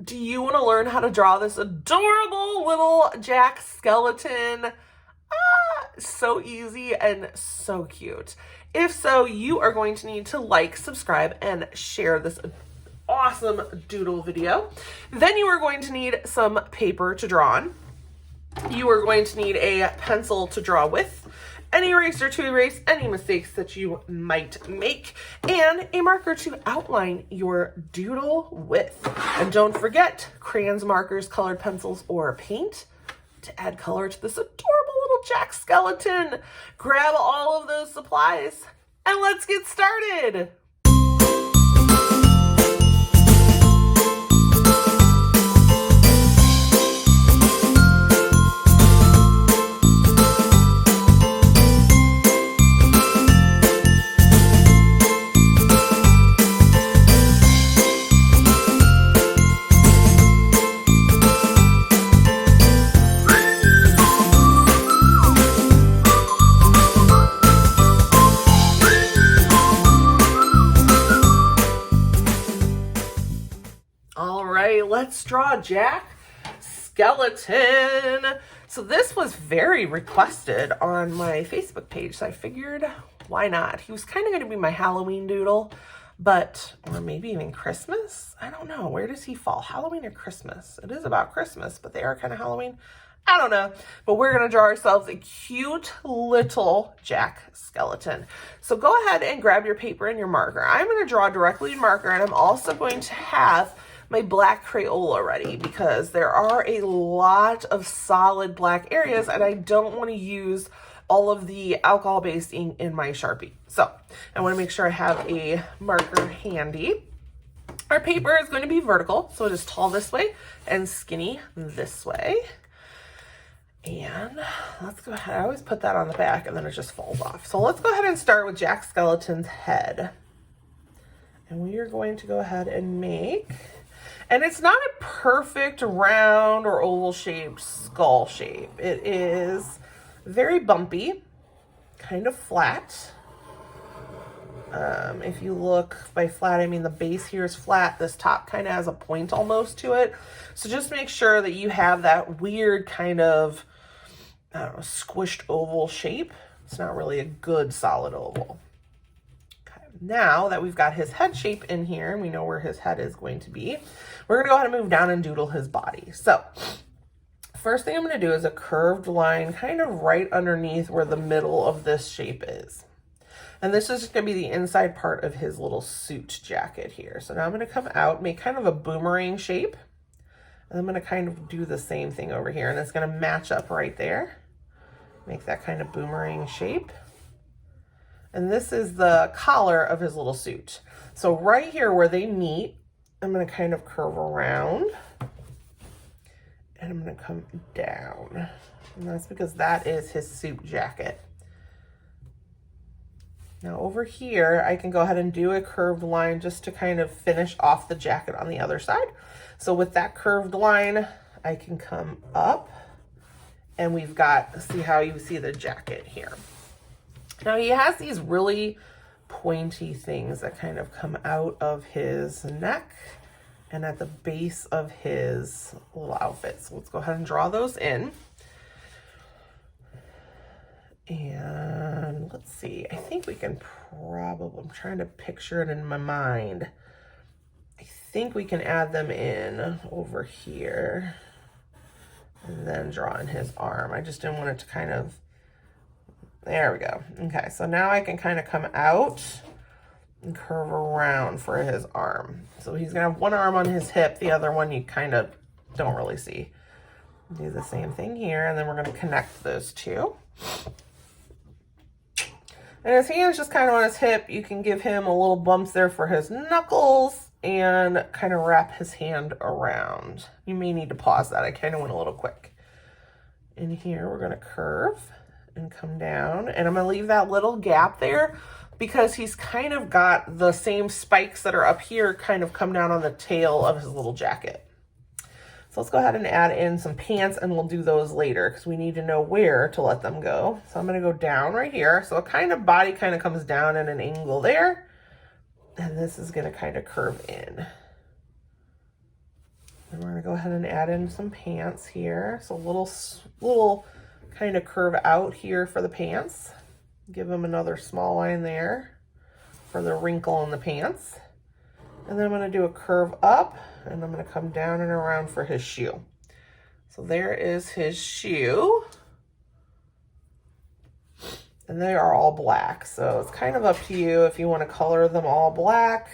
Do you want to learn how to draw this adorable little Jack skeleton? So easy and so cute. If so, you are going to need to like, subscribe, and share this awesome doodle video. Then you are going to need some paper to draw on. You are going to need a pencil to draw with, an eraser to erase any mistakes that you might make, and a marker to outline your doodle with. And don't forget crayons, markers, colored pencils, or paint to add color to this adorable little Jack skeleton. Grab all of those supplies and let's get started. Let's draw Jack skeleton. So this was very requested on my Facebook page, so I figured why not? He was kind of going to be my Halloween doodle, or maybe even Christmas. I don't know. Where does he fall? Halloween or Christmas? It is about Christmas, but they are kind of Halloween. I don't know, but we're going to draw ourselves a cute little Jack skeleton. So go ahead and grab your paper and your marker. I'm going to draw directly in marker, and I'm also going to have my black Crayola ready because there are a lot of solid black areas and I don't want to use all of the alcohol-based ink in my Sharpie. So I want to make sure I have a marker handy. Our paper is going to be vertical, so it is tall this way and skinny this way. And let's go ahead. I always put that on the back and then it just falls off. So let's go ahead and start with Jack Skeleton's head. And we are going to go ahead and make... And it's not a perfect round or oval shaped skull shape. It is very bumpy, kind of flat. If you look by flat, I mean the base here is flat. This top kind of has a point almost to it. So just make sure that you have that weird kind of, I don't know, squished oval shape. It's not really a good solid oval. Now that we've got his head shape in here and we know where his head is going to be, we're going to go ahead and move down and doodle his body. So first thing I'm going to do is a curved line kind of right underneath where the middle of this shape is. And this is going to be the inside part of his little suit jacket here. So now I'm going to come out, make kind of a boomerang shape. And I'm going to kind of do the same thing over here. And it's going to match up right there. Make that kind of boomerang shape. And this is the collar of his little suit. So right here where they meet, I'm going to kind of curve around and I'm going to come down. And that's because that is his suit jacket. Now over here, I can go ahead and do a curved line just to kind of finish off the jacket on the other side. So with that curved line, I can come up and we've got, see how you see the jacket here. Now he has these really pointy things that kind of come out of his neck and at the base of his little outfit. So let's go ahead and draw those in. And let's see, I think we can probably, I'm trying to picture it in my mind. I think we can add them in over here and then draw in his arm. I just didn't want it to kind of, there we go. Okay, so now I can kind of come out and curve around for his arm. So he's gonna have one arm on his hip, the other one you kind of don't really see. Do the same thing here, and then we're gonna connect those two. And his hand's just kind of on his hip. You can give him a little bumps there for his knuckles and kind of wrap his hand around. You may need to pause that. I kind of went a little quick. In here, we're gonna curve and come down, and I'm gonna leave that little gap there because he's kind of got the same spikes that are up here kind of come down on the tail of his little jacket. So let's go ahead and add in some pants, and we'll do those later because we need to know where to let them go. So I'm gonna go down right here. So a kind of body kind of comes down at an angle there, and this is gonna kind of curve in. And we're gonna go ahead and add in some pants here. So a little kind of curve out here for the pants. Give them another small line there for the wrinkle in the pants. And then I'm gonna do a curve up and I'm gonna come down and around for his shoe. So there is his shoe. And they are all black. So it's kind of up to you if you want to color them all black.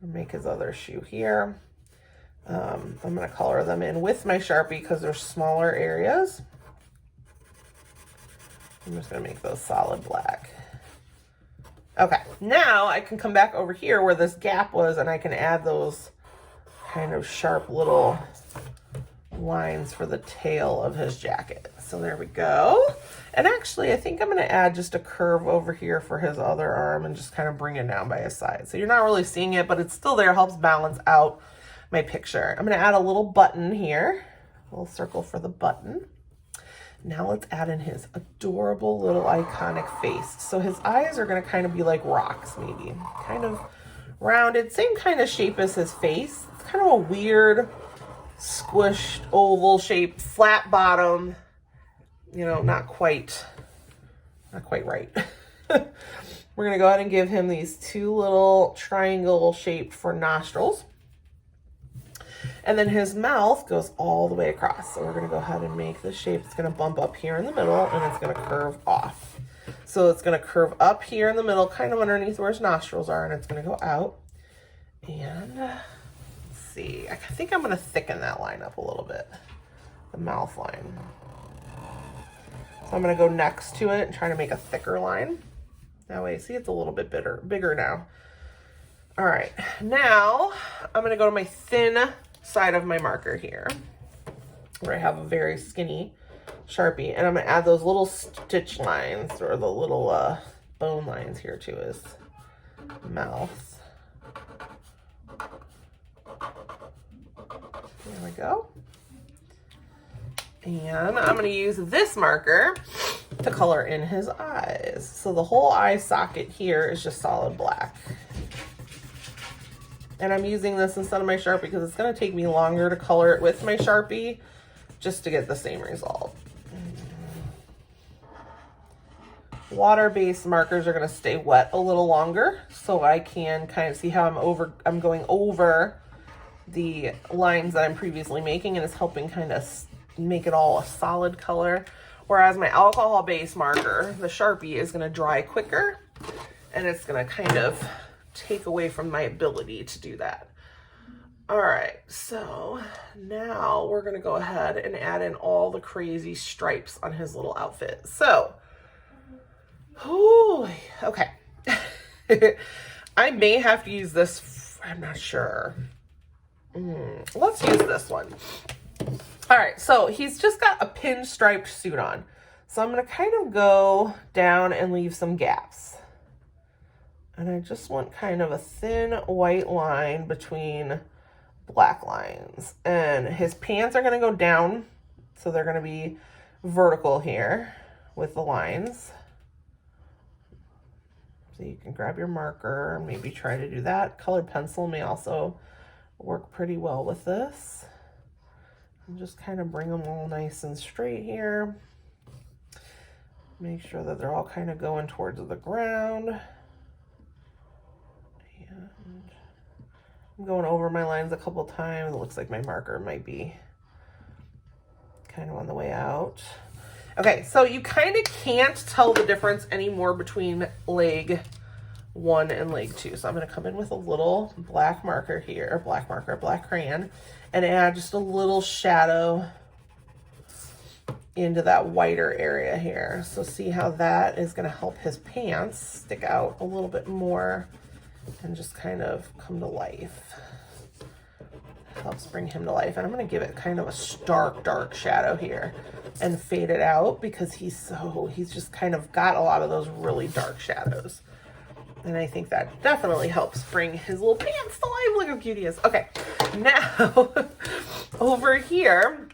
Make his other shoe here. I'm going to color them in with my Sharpie because they're smaller areas. I'm just going to make those solid black. Okay, now I can come back over here where this gap was and I can add those kind of sharp little lines for the tail of his jacket. So there we go. And actually, I think I'm going to add just a curve over here for his other arm and just kind of bring it down by his side. So you're not really seeing it, but it's still there, helps balance out my picture. I'm going to add a little button here, a little circle for the button. Now let's add in his adorable little iconic face. So his eyes are going to kind of be like rocks, maybe. Kind of rounded, same kind of shape as his face. It's kind of a weird, squished, oval shape, flat bottom. You know, not quite right. We're going to go ahead and give him these two little triangle shaped for nostrils. And then his mouth goes all the way across. So we're going to go ahead and make the shape. It's going to bump up here in the middle and it's going to curve off. So it's going to curve up here in the middle, kind of underneath where his nostrils are, and it's going to go out. And let's see, I think I'm going to thicken that line up a little bit, the mouth line. So I'm going to go next to it and try to make a thicker line. That way, see, it's a little bit bigger now. All right, now I'm going to go to my thin side of my marker here, where I have a very skinny Sharpie, and I'm going to add those little stitch lines or the little bone lines here to his mouth. There we go. And I'm going to use this marker to color in his eyes. So the whole eye socket here is just solid black. And I'm using this instead of my Sharpie because it's going to take me longer to color it with my Sharpie just to get the same result. Water-based markers are going to stay wet a little longer, so I can kind of see how I'm going over the lines that I'm previously making, and it's helping kind of make it all a solid color. Whereas my alcohol-based marker, the Sharpie, is going to dry quicker, and it's going to kind of take away from my ability to do that. All right, so now we're going to go ahead and add in all the crazy stripes on his little outfit. So, okay. I may have to use this, I'm not sure. Let's use this one. All right, so he's just got a pinstriped suit on. So I'm going to kind of go down and leave some gaps. And I just want kind of a thin white line between black lines. And his pants are going to go down, so they're going to be vertical here with the lines. So you can grab your marker and maybe try to do that. Colored pencil may also work pretty well with this. And just kind of bring them all nice and straight here. Make sure that they're all kind of going towards the ground. And I'm going over my lines a couple times. It looks like my marker might be kind of on the way out. Okay, so you kind of can't tell the difference anymore between leg 1 and leg 2. So I'm going to come in with a little black marker here, black crayon, and add just a little shadow into that whiter area here. So see how that is going to help his pants stick out a little bit more and just kind of come to life. Helps bring him to life. And I'm going to give it kind of a stark, dark shadow here and fade it out because he's just kind of got a lot of those really dark shadows. And I think that definitely helps bring his little pants to life. Look how cute he is. Okay, now over here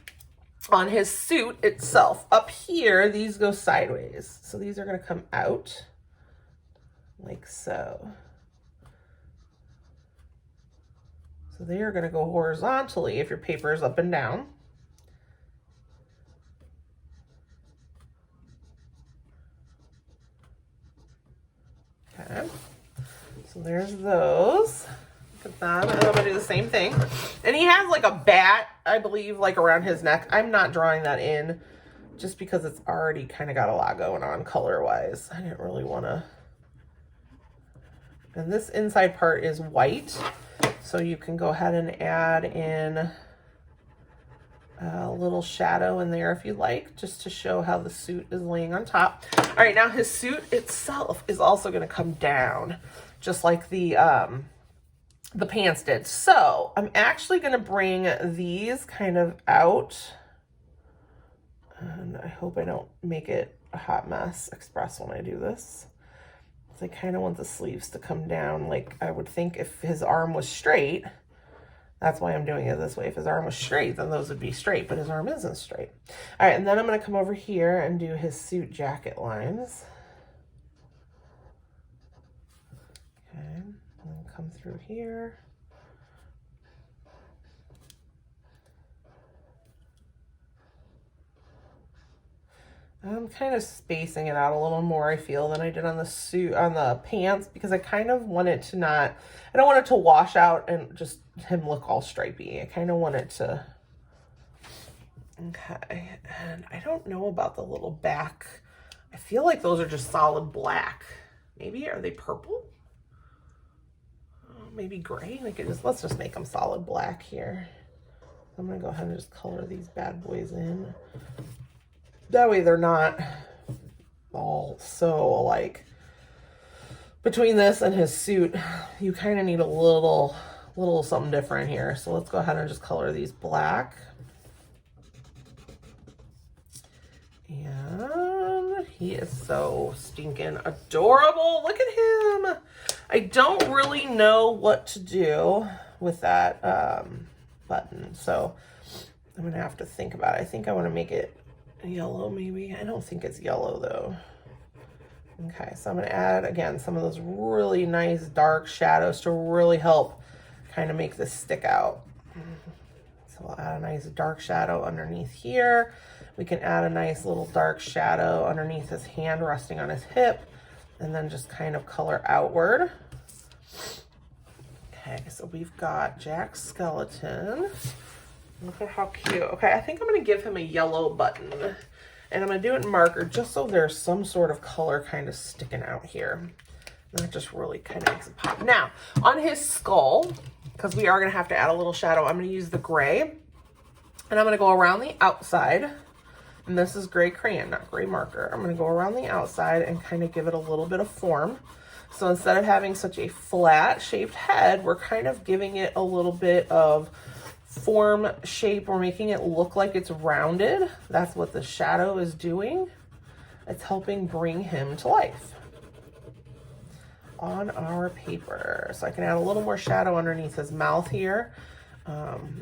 on his suit itself, up here, these go sideways. So these are going to come out like so. So So they are going to go horizontally if your paper is up and down. Okay, so there's those. Look at that. And I'm going to do the same thing. And he has like a bat, I believe, like around his neck. I'm not drawing that in just because it's already kind of got a lot going on color-wise. I didn't really want to. And this inside part is white, so you can go ahead and add in a little shadow in there if you like, just to show how the suit is laying on top. All right, now his suit itself is also going to come down, just like the pants did. So I'm actually going to bring these kind of out, and I hope I don't make it a hot mess express when I do this. I kind of want the sleeves to come down like I would think if his arm was straight. That's why I'm doing it this way. If his arm was straight, then those would be straight, but his arm isn't straight. All right, and then I'm going to come over here and do his suit jacket lines. Okay, and then come through here. I'm kind of spacing it out a little more, I feel, than I did on the suit, on the pants, because I kind of want it to not, I don't want it to wash out and just him look all stripey. I kind of want it to, okay, and I don't know about the little back. I feel like those are just solid black. Maybe, are they purple? Oh, maybe gray? Let's just make them solid black here. I'm gonna go ahead and just color these bad boys in. That way they're not all so alike. Between this and his suit, you kind of need a little something different here. So let's go ahead and just color these black. And he is so stinking adorable. Look at him. I don't really know what to do with that button. So I'm going to have to think about it. I think I want to make it yellow maybe. I don't think it's yellow though. Okay, so I'm going to add again some of those really nice dark shadows to really help kind of make this stick out. So I'll add a nice dark shadow underneath here. We can add a nice little dark shadow underneath his hand resting on his hip, and then just kind of color outward. Okay, so we've got Jack Skeleton. Look at how cute. Okay, I think I'm going to give him a yellow button. And I'm going to do it in marker just so there's some sort of color kind of sticking out here. That just really kind of makes it pop. Now, on his skull, because we are going to have to add a little shadow, I'm going to use the gray. And I'm going to go around the outside. And this is gray crayon, not gray marker. I'm going to go around the outside and kind of give it a little bit of form. So instead of having such a flat shaped head, we're kind of giving it a little bit of form, shape. We're making it look like it's rounded. That's what the shadow is doing. It's helping bring him to life on our paper. So I can add a little more shadow underneath his mouth here,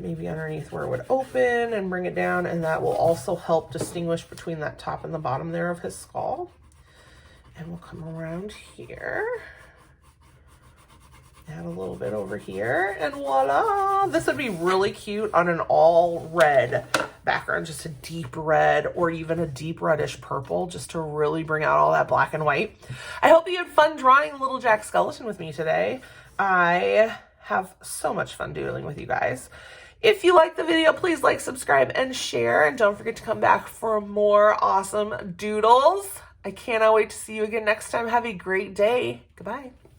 maybe underneath where it would open, and bring it down, and that will also help distinguish between that top and the bottom there of his skull. And we'll come around here. Add a little bit over here, and voila! This would be really cute on an all red background, just a deep red or even a deep reddish purple, just to really bring out all that black and white. I hope you had fun drawing little Jack Skeleton with me today. I have so much fun doodling with you guys. If you liked the video, please like, subscribe, and share, and don't forget to come back for more awesome doodles. I cannot wait to see you again next time. Have a great day. Goodbye.